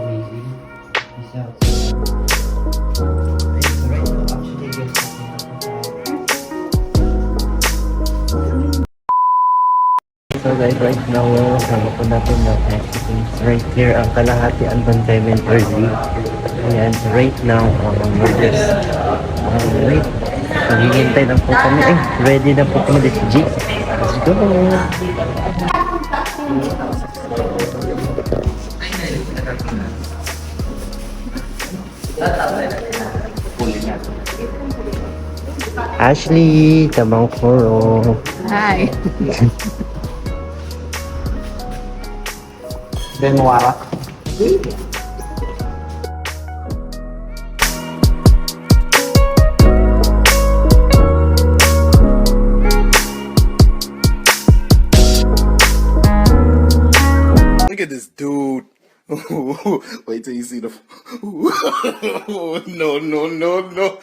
Amazing. Peace out. Right now, actually, guys, so guys, right now, sama po natin na EXECOMS right here, ang kalahati Alban Payment Early. Ayan, right now, we're just, wait, maghihintay lang po kami. Ready na po kami, let's G. Let's go! Ashley, Tabang Foro. Hi. Benwara. Look at this dude. Wait till you see the. No, no, no, no.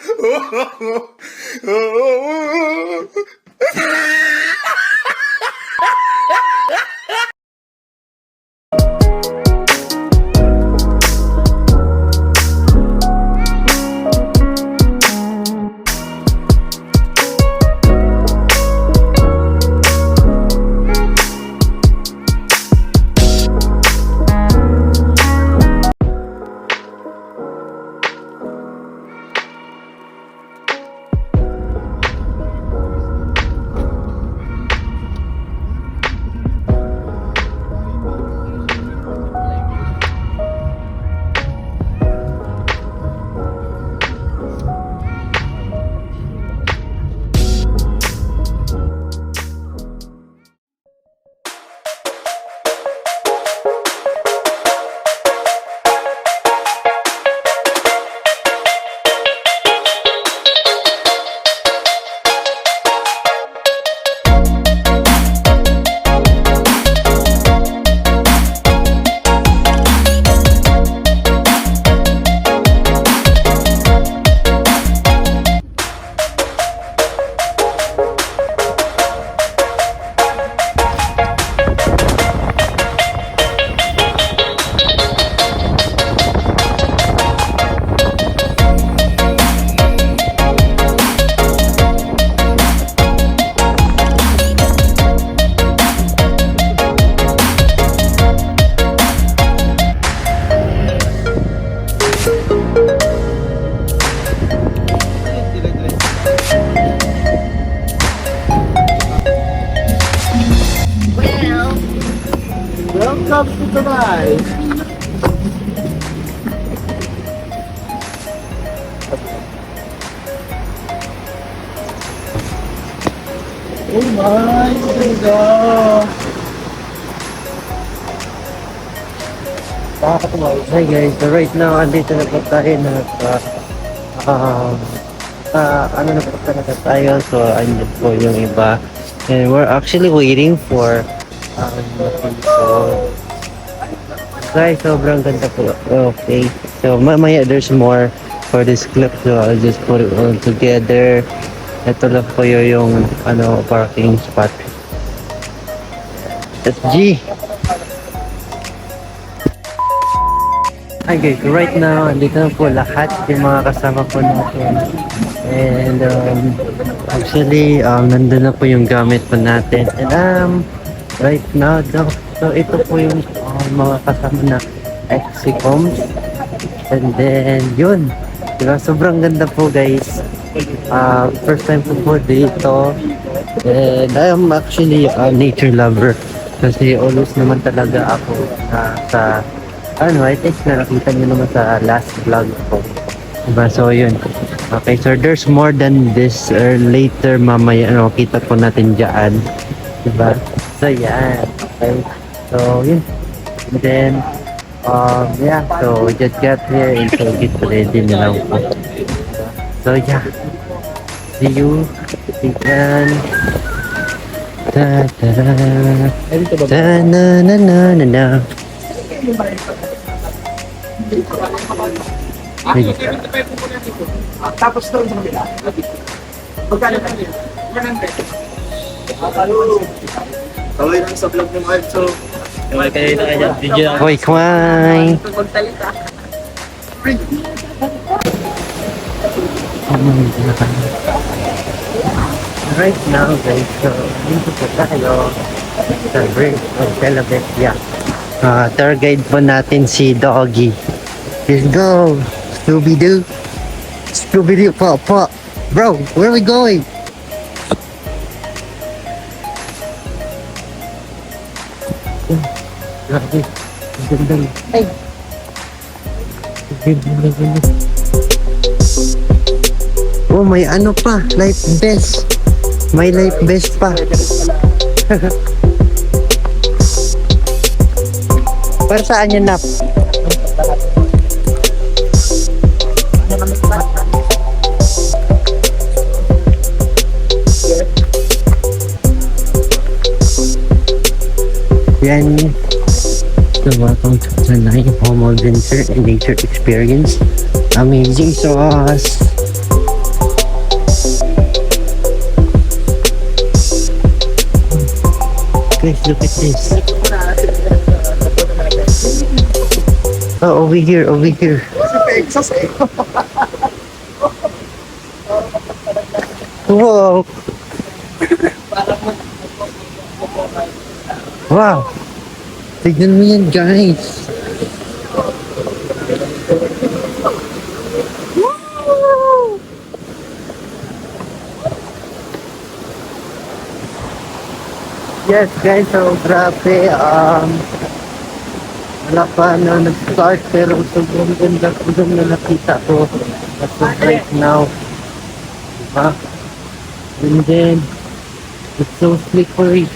Welcome to Dubai. Oh my God. Hi guys, so right now, andito na po tayo na ano na po talaga tayo. So, andito po yung iba. And we're actually waiting for so, guys, sobrang ganda po. Okay. So, mamaya there's more for this clip. So, I'll just put it all together. Ito lang po yung parking spot. SG! Hi guys, right now, andito na po lahat yung mga kasama po natin. And actually, nandun na po yung gamit po natin. And right now, so ito po yung mga kasama na EXECOMS. And then, yun. Diba? Sobrang ganda po guys. First time po dito. And I'm actually a nature lover. Kasi always naman talaga ako sa I think nakita nyo naman sa last vlog ko. Diba? So, yun. Okay, so there's more than this later mamaya, kita po natin dyan. Diba? So, yan. Okay. So, yun. And then, yeah. So, we just got here and so get ready na lang po. So, yeah. See you. Tignan. Ta-da. Ta-na-na-na-na-na. Tapos doon sa kabila. Magkano ka niya? 100. Kaway lang sa vlog ni Marv, so... Kaway kayo na kanya, video na. Hoy, kway! Right now, guys, so, dito po tayo sa bridge of Telebectia. Tour guide po natin si Doggy. Let's go! Scooby-Doo! Scooby-Doo, po! Bro, where are we going? Grabe. Ang ganda. Ay! Ang ganda. Oh, may ano pa. Life vest. May life vest pa. Para saan yan, Nap? Yan. So, welcome to the night home adventure and nature experience. Amazing sauce. Guys, look at this. Oh, over here, over here. Wow. Wow. Tignan mo yan, guys. Yes, guys, so grabe. Wala pa na nag-start pero sobrang ganda ko na nakita ko. As of right now. Diba? And then, it's so slippery.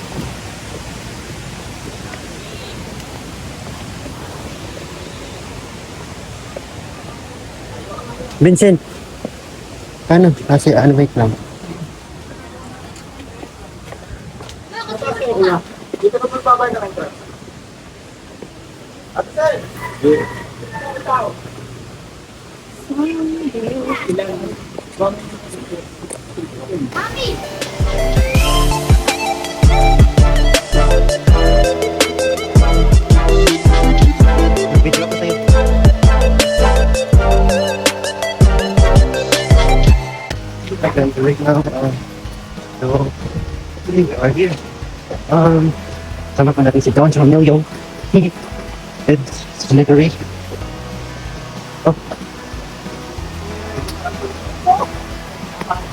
Vincent! Ano? Kasi ano, wait lang. Dito ka magbabay na kayo. Ate Sel! Video ko sa'yo. I can do it now. So, we are here. Sama pa natin si Don sa Emilio. It's slippery. Oh.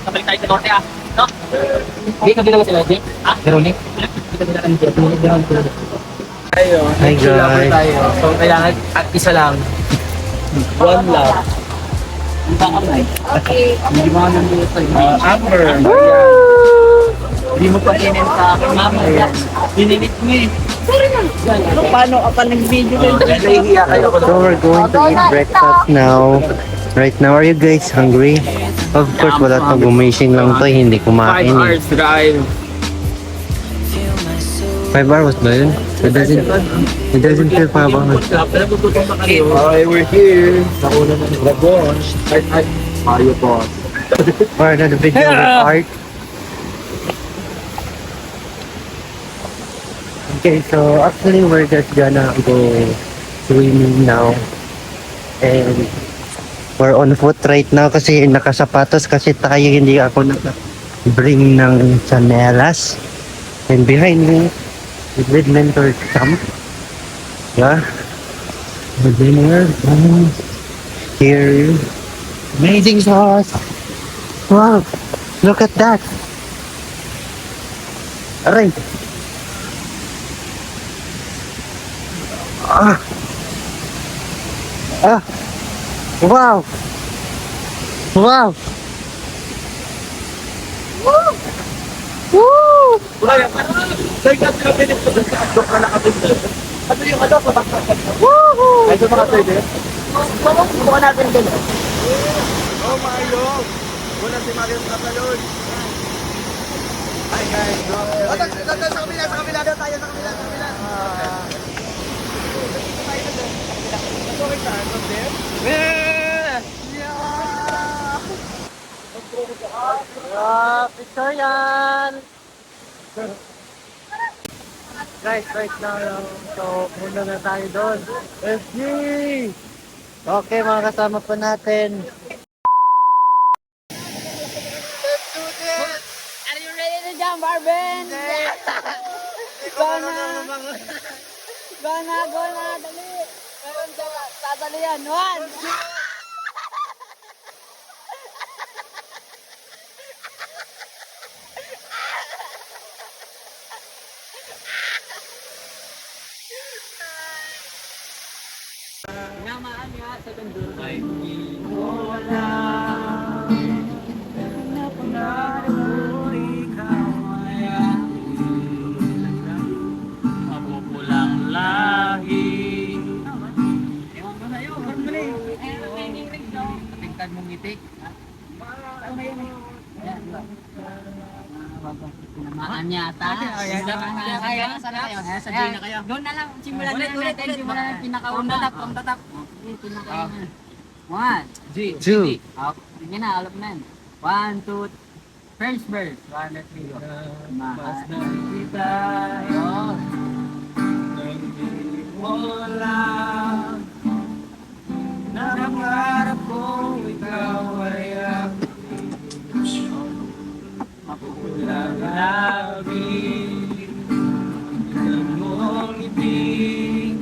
Kabalik tayo sa norte no? Hindi ka ginawa sila, Jake? Veronik? Hindi ka ginawa sila, Tayo, Hi, chill lang guys. tayo. So, kailangan at isa lang. One love. Hindi mo nang dito sa'yo. Amber. Hindi mo pa kinin sa akin, mama. Bininit mo eh. Paano ka pa nag-video kayo? Nahihiya kayo. So we're going to eat breakfast now. Right now, are you guys hungry? Of course, wala pang gumising lang to, hindi 5 kumain eh. hours drive. 5 hours ba yun? It doesn't feel 5 hours. Okay, we're here. Nauna na ng dragon. Ay, Mario boss. For another video with art. Okay, so actually we're just gonna go swimming now. And we're on foot right now kasi nakasapatos kasi tayo, hindi ako naka-bring ng chanelas. And behind me is with mentor Sam. Yeah. The dinner. Here. Amazing sauce. Wow. Look at that. Aray. Ah. Ah. Wow. Wow. Woo! Woo! Second cabinet ko sa abdok na nakabinder. Ano yung ano? Woo! Ay, sa mga pwede? Buka natin din. Oh, Mario! Wala si Mario sa katalon. Hi, guys. Sa kabila daw tayo, sa kabila. Victorian! Guys, right now, so muna na tayo doon. FG! Okay, mga kasama po natin. Are you ready to jump, Marvin? Go na! Go na, dali! Meron tatalian. 1, 2, namaan nga sa kandun. Ay, wala. Napangarap ko ikaw ay mapupulang lahi. Ewan ko na yun, ba't mali? Tingkad mong ngiti. Ano na yun eh? Ayan, diba? Tinamaan niya ata. Kaya, sana kayo. Sa J na kayo. Doon na lang, simulan na ulit. Simulan na pinakauna. From the top. Pinakauna. 1, G. Sige na, alam na yan. 1, 2, first verse. 1, 2, 3. Mahal na kita. Wala. Nangarap kong ikaw ay mapupulang labi. Ikaw mong ibig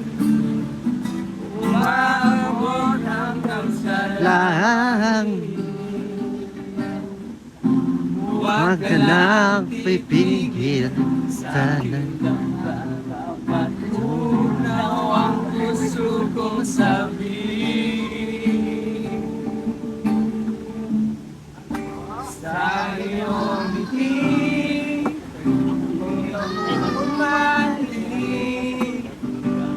umabot hanggang sa Lang, huwag ka nang pipigil. Sana Tunaw ang puso kong sabi. Sa iyong ngiti umalik.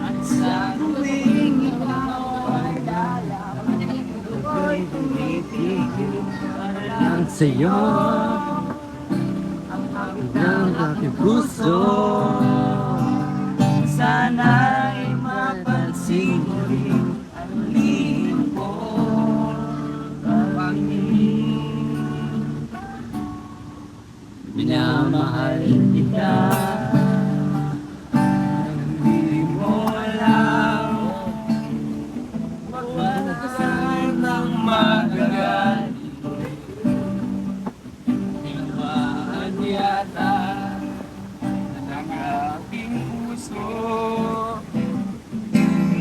At sa tuwing ikaw ay lalapit, ako'y tumitigil ang sa'yo ng aking puso. Sana'y mapansin mo rin ang lihim ko. Minamahal kita. Hindi mo alam. Magpapasal ng magagal. Tinawaan yata ng aking puso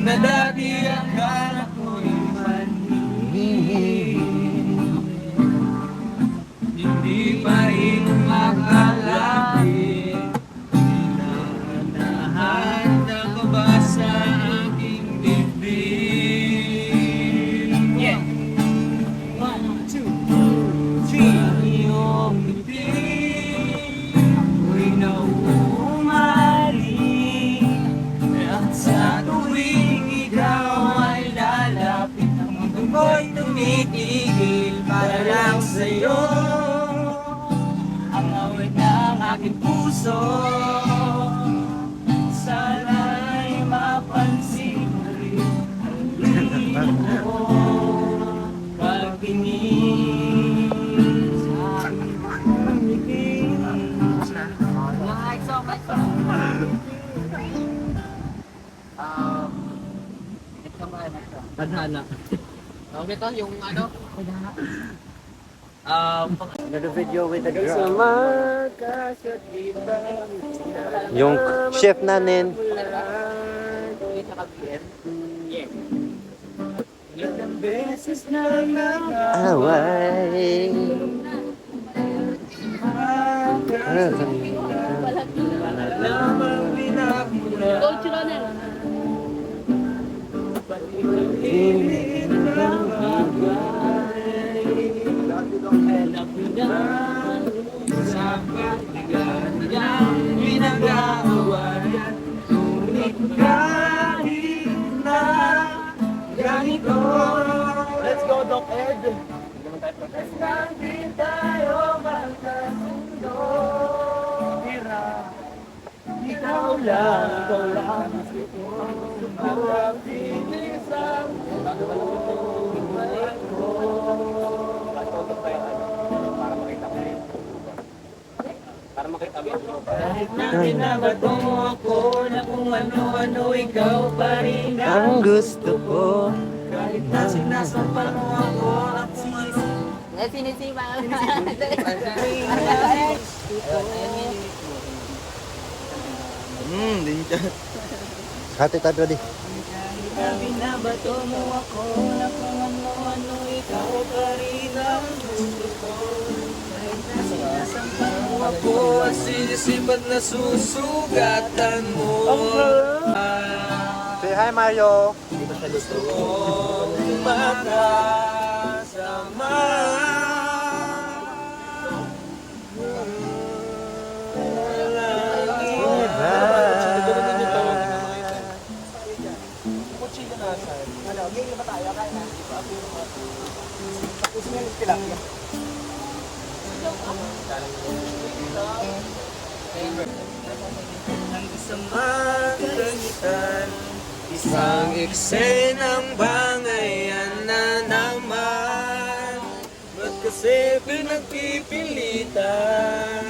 na dati akala ko'y manhihim. Hindi pa rin makalapit. Hinahanda ko ba sa aking dibdib? Yeah! 1, 2, 3. Iyong ngiti ako'y nauumali. At sa tuwing ikaw ay lalapit, ang mundo ko'y tumitigil para lang sa'yo. Ang awit ng aking puso, sana'y mapansin mo rin ang lihim ko. Pagtingin sa iyong ngiti. Like so. Ito ba? Tadhana. Okay to, yung ano? Another video with the drum. Yung chef natin. Ilang beses na Away. lamang binakula. Pag-ibig ng bagay. Hanap na sa pagtigan niyang pinag-aawayan. Ngunit kahit na ganito, Let's go, Doc Ed. mas nandito tayo magkasundo. Ikaw lang ang pinis ang buhay ko. Kahit na binabato ako kung ano-ano, ikaw pa rin Ang gusto ko. kahit na sinasampal mo ako at Sinisipa. din siya. Hati tayo di. Binabato mo ako na kung ano-ano, ikaw pa rin ang gusto ko. Kahit na sinasampal mo ako at sinisipat na susugatan mo. Say hi, Mario. Gusto kong makasama. Ang isang kagitan, isang eksenang bangayan na naman. Ba't kasi pinagpipilitan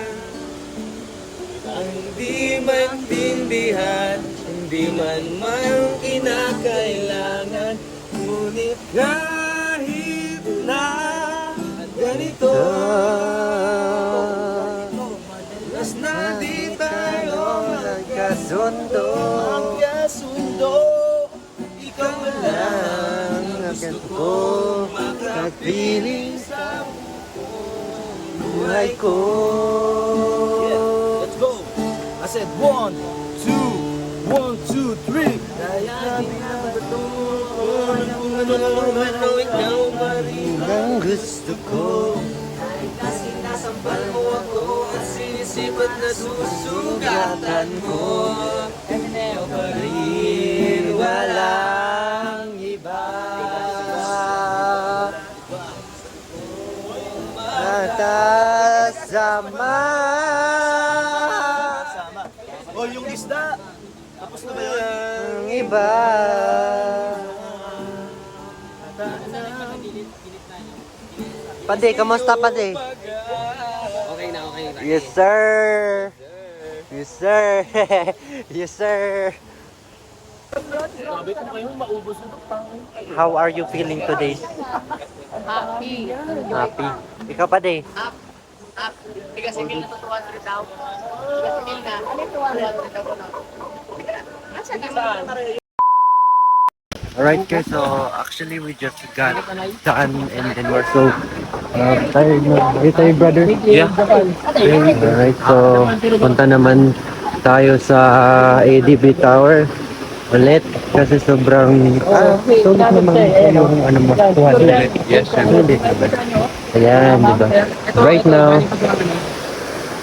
ang di maintindihan, hindi man kinakailangan. Ngunit kahit na ganito, madalas na di tayo Nagkasundo. magkasundo. Ikaw lang ang gusto kong makapiling sa Buhay ko. Let's go! I said 1, 2, 1, 2, 3. Dahil binabato ko na kung ano-ano, ikaw pa rin Ang gusto ko. kahit na sinasampal mo ako at sinisipat na susugatan mo. Ikaw pa rin, walang iba. Matasama. Oh, yung isda! Tapos na ba yun? Ang iba. Pade, kamusta pade? Okay na. Yes, sir. Yes, sir. Yes, sir. Grabe ko kayo, maubos na ito. How are you feeling today? Happy. Happy. Ikaw pade? Up. Kasi may natutuwa sa daw. Kasi may na. Ano tuwa sa daw no? Alright guys, so actually we just got done and then we're so tired na. Are you tired, brother? Yeah. Alright, so punta naman tayo sa ADB Tower ulit kasi sobrang sulit naman yung ano mo, sulit. Yes, sulit naman. Ayan, diba? Right now,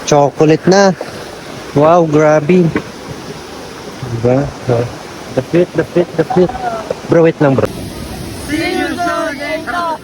chocolate na. Wow, grabe. Diba? So, the fit. Bro, wait lang bro. See you soon, Ito!